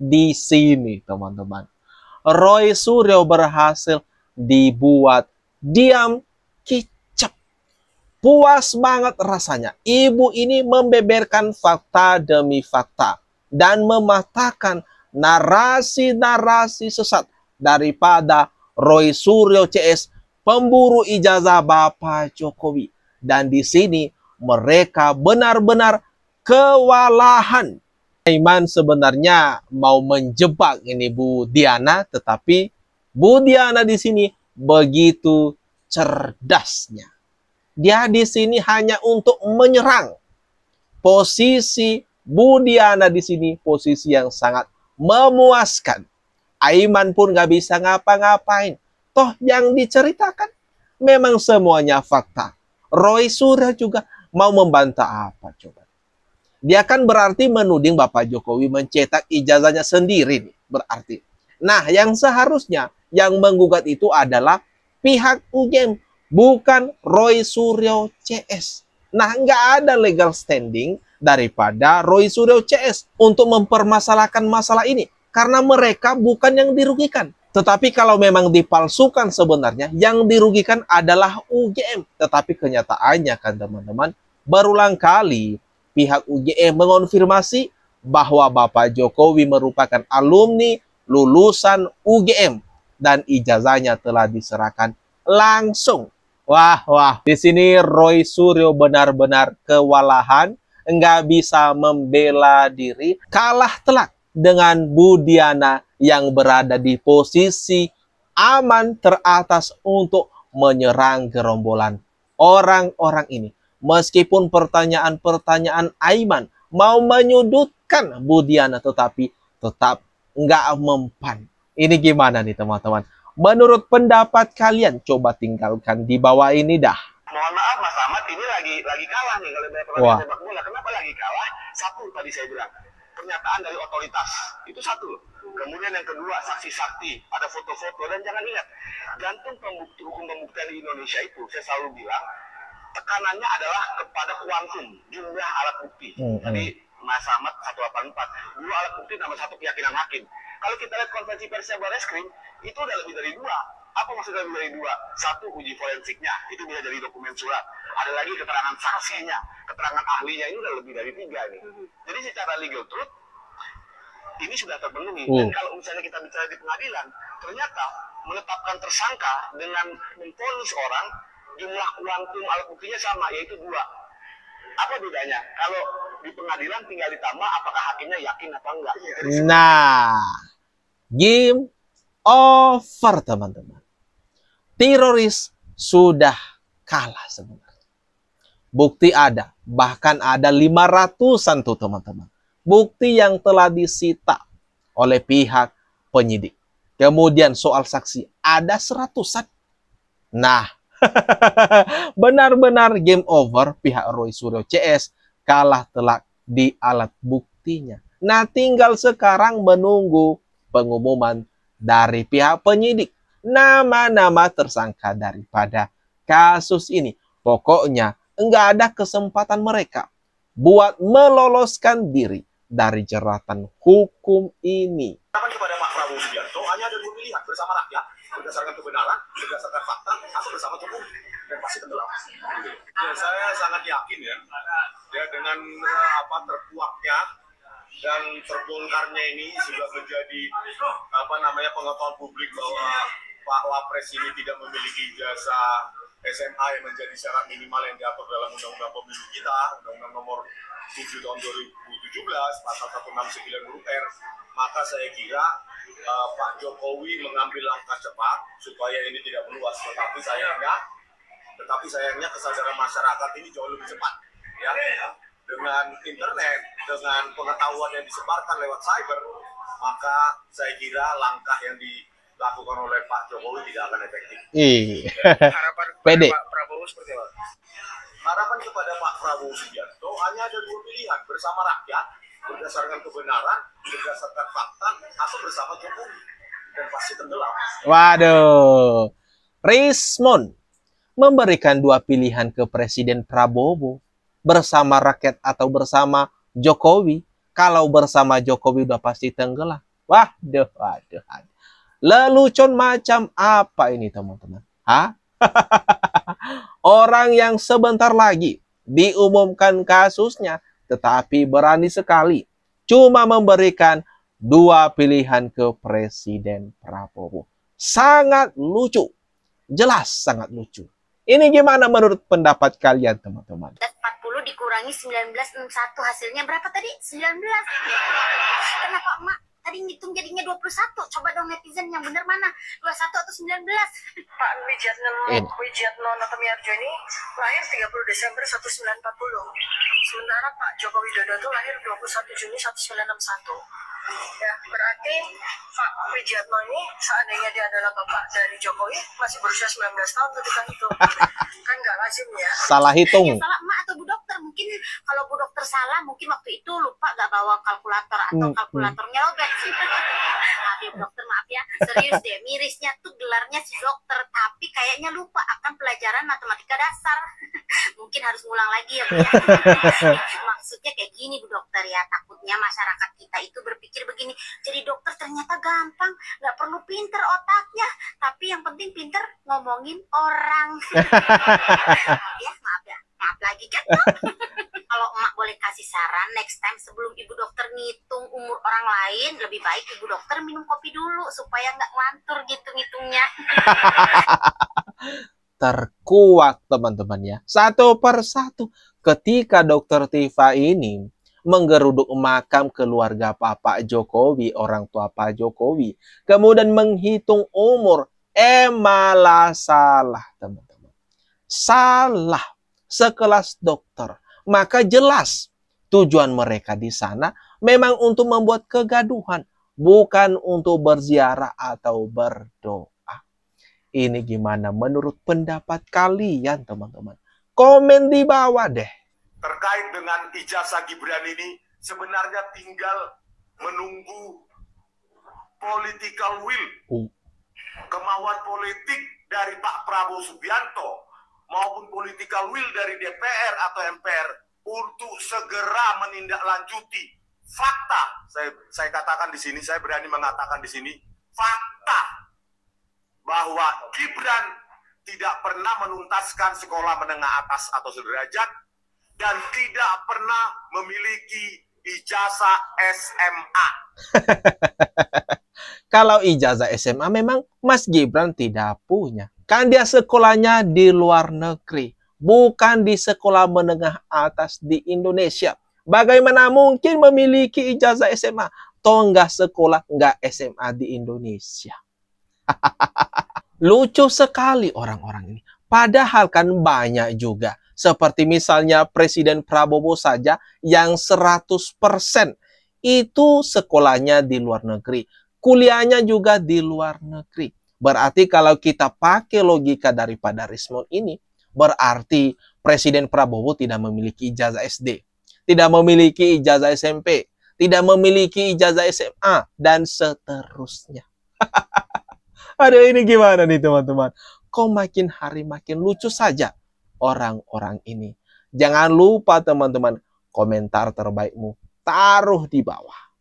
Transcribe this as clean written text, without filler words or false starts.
di sini, teman-teman. Roy Suryo berhasil dibuat diam kicap. Puas banget rasanya. Ibu ini membeberkan fakta demi fakta dan mematahkan narasi-narasi sesat daripada Roy Suryo CS, pemburu ijazah Bapak Jokowi. Dan di sini mereka benar-benar kewalahan. Aiman sebenarnya mau menjebak ini Bu Diana, tetapi Bu Diana di sini begitu cerdasnya. Dia di sini hanya untuk menyerang. Posisi Bu Diana di sini posisi yang sangat memuaskan. Aiman pun gak bisa ngapa-ngapain. Toh yang diceritakan memang semuanya fakta. Roy Suryo juga mau membantah apa coba? Dia kan berarti menuding Bapak Jokowi mencetak ijazahnya sendiri nih, berarti. Nah, yang seharusnya yang menggugat itu adalah pihak UGM, bukan Roy Suryo CS. Nah, nggak ada legal standing daripada Roy Suryo CS untuk mempermasalahkan masalah ini. Karena mereka bukan yang dirugikan. Tetapi kalau memang dipalsukan sebenarnya, yang dirugikan adalah UGM. Tetapi kenyataannya kan teman-teman, berulang kali pihak UGM mengonfirmasi bahwa Bapak Jokowi merupakan alumni lulusan UGM dan ijazahnya telah diserahkan langsung. Wah, di sini Roy Suryo benar-benar kewalahan, nggak bisa membela diri, kalah telak dengan Bu Diana yang berada di posisi aman teratas untuk menyerang gerombolan orang-orang ini. Meskipun pertanyaan-pertanyaan Aiman mau menyudutkan Bu Diana, tetapi tetap nggak mempan. Ini gimana nih teman-teman? Menurut pendapat kalian, coba tinggalkan di bawah ini dah. Mohon maaf Mas Ahmad, ini lagi kalah nih kalau pertandingan sepak bola. Kenapa lagi kalah? Satu tadi saya bilang, pernyataan dari otoritas. Itu satu. Kemudian yang kedua, saksi-saksi, ada foto-foto. Dan jangan ingat, gantung hukum pembuktian di Indonesia itu, saya selalu bilang, tekanannya adalah kepada kuantum, jumlah alat bukti. Tadi Mas Ahmad 184, dua alat bukti nomor satu keyakinan hakim. Kalau kita lihat konvensi Persia Barreskrim, itu udah lebih dari dua. Apa maksudnya lebih dari dua? Satu, uji forensiknya, itu bisa jadi dokumen surat. Ada lagi keterangan saksinya, keterangan ahlinya, ini udah lebih dari tiga nih. Jadi secara legal truth, ini sudah terpenuhi. Dan kalau misalnya kita bicara di pengadilan, ternyata menetapkan tersangka dengan memvonis orang, jumlah kuantum alat buktinya sama, yaitu dua. Apa bedanya? Kalau di pengadilan tinggal ditambah, apakah hakimnya yakin apa enggak? Nah, game over teman-teman. Teroris sudah kalah sebenarnya. Bukti ada, bahkan ada 500-an tuh teman-teman. Bukti yang telah disita oleh pihak penyidik. Kemudian soal saksi ada 100-an. Nah, benar-benar game over, pihak Roy Suryo CS kalah telak di alat buktinya. Nah, tinggal sekarang menunggu pengumuman dari pihak penyidik nama-nama tersangka daripada kasus ini. Pokoknya enggak ada kesempatan mereka buat meloloskan diri dari jeratan hukum ini. Kepada Pak Prabowo Subianto hanya ada dua pilihan, bersama rakyat berdasarkan kebenaran, berdasarkan fakta, atau bersama hukum dan pasti tenggelam. Ya, saya sangat yakin ya dengan terkuaknya dan terbongkarnya ini sudah menjadi pengetahuan publik bahwa Pak Wapres ini tidak memiliki ijazah SMA yang menjadi syarat minimal yang diatur dalam Undang-Undang Pemilu kita, Undang-Undang Nomor 7 Tahun 2017, Pasal 169 huruf R. Maka saya kira Pak Jokowi mengambil langkah cepat supaya ini tidak meluas. Tetapi sayangnya kesadaran masyarakat ini jauh lebih cepat. Ya, dengan internet, dengan pengetahuan yang disebarkan lewat cyber, maka saya kira langkah yang dilakukan oleh Pak Jokowi tidak akan efektif. Harapan kepada Pak Prabowo seperti apa? Harapan kepada Pak Prabowo Subianto hanya ada dua pilihan, bersama rakyat, berdasarkan kebenaran, berdasarkan fakta, atau bersama Jokowi. Dan pasti tenggelam. Waduh. Rismon memberikan dua pilihan ke Presiden Prabowo. Bersama rakyat atau bersama Jokowi. Kalau bersama Jokowi udah pasti tenggelam. Waduh, waduh, waduh. Lelucon macam apa ini teman-teman? Hah? Orang yang sebentar lagi diumumkan kasusnya, tetapi berani sekali cuma memberikan 2 pilihan ke Presiden Prabowo. Sangat lucu. Jelas sangat lucu. Ini gimana menurut pendapat kalian teman-teman? 40 dikurangi 1961 hasilnya berapa tadi? 19. Kenapa emak tadi ngitung jadinya 21? Coba dong netizen yang bener mana? 21 atau 19? Pak Wijiatno Notomiarjo ini lahir 30 Desember 1940. Sementara Pak Joko Widodo itu lahir 21 Juni 1961. Ya, berarti Pak Wijiatno ini seandainya dia adalah bapak dari Jokowi masih berusia 19 tahun ketika itu. Kan nggak lazim ya. Salah hitung. Ya, salah emak atau Bu Dokter. Mungkin kalau Bu Dokter salah, mungkin waktu itu lupa nggak bawa kalkulator atau kalkulatornya lobet. Maaf ya Bu Dokter, maaf ya. Serius deh, mirisnya tuh gelarnya si dokter, tapi kayaknya lupa akan pelajaran matematika dasar. Mungkin harus ngulang lagi ya Bu ya. Maksudnya kayak gini Bu Dokter ya, takutnya masyarakat kita itu berpikir begini, jadi dokter ternyata gampang, nggak perlu pinter otaknya, tapi yang penting pinter ngomongin orang. Ya, maaf lagi kan. Kalau emak boleh kasih saran, next time sebelum ibu dokter ngitung umur orang lain, lebih baik ibu dokter minum kopi dulu supaya nggak ngantur gitu ngitungnya. Terkuak teman-teman ya. Satu persatu ketika Dokter Tifa ini menggeruduk makam keluarga Pak Jokowi, orang tua Pak Jokowi, kemudian menghitung umur, malah salah teman-teman. Salah sekelas dokter. Maka jelas tujuan mereka di sana memang untuk membuat kegaduhan, bukan untuk berziarah atau berdoa. Ini gimana menurut pendapat kalian teman-teman? Komen di bawah deh. Terkait dengan ijazah Gibran ini, sebenarnya tinggal menunggu political will, kemauan politik dari Pak Prabowo Subianto, maupun political will dari DPR atau MPR untuk segera menindaklanjuti fakta. Saya katakan di sini, saya berani mengatakan di sini, fakta bahwa Gibran tidak pernah menuntaskan sekolah menengah atas atau sederajat dan tidak pernah memiliki ijazah SMA. Kalau ijazah SMA memang Mas Gibran tidak punya. Kan dia sekolahnya di luar negeri, bukan di sekolah menengah atas di Indonesia. Bagaimana mungkin memiliki ijazah SMA? Toh nggak sekolah, nggak SMA di Indonesia. Lucu sekali orang-orang ini. Padahal kan banyak juga. Seperti misalnya Presiden Prabowo saja yang 100% itu sekolahnya di luar negeri. Kuliahnya juga di luar negeri. Berarti kalau kita pakai logika daripada Rismon ini, berarti Presiden Prabowo tidak memiliki ijazah SD, tidak memiliki ijazah SMP, tidak memiliki ijazah SMA, dan seterusnya. Aduh, ini gimana nih teman-teman? Kok makin hari makin lucu saja orang-orang ini. Jangan lupa teman-teman, komentar terbaikmu taruh di bawah.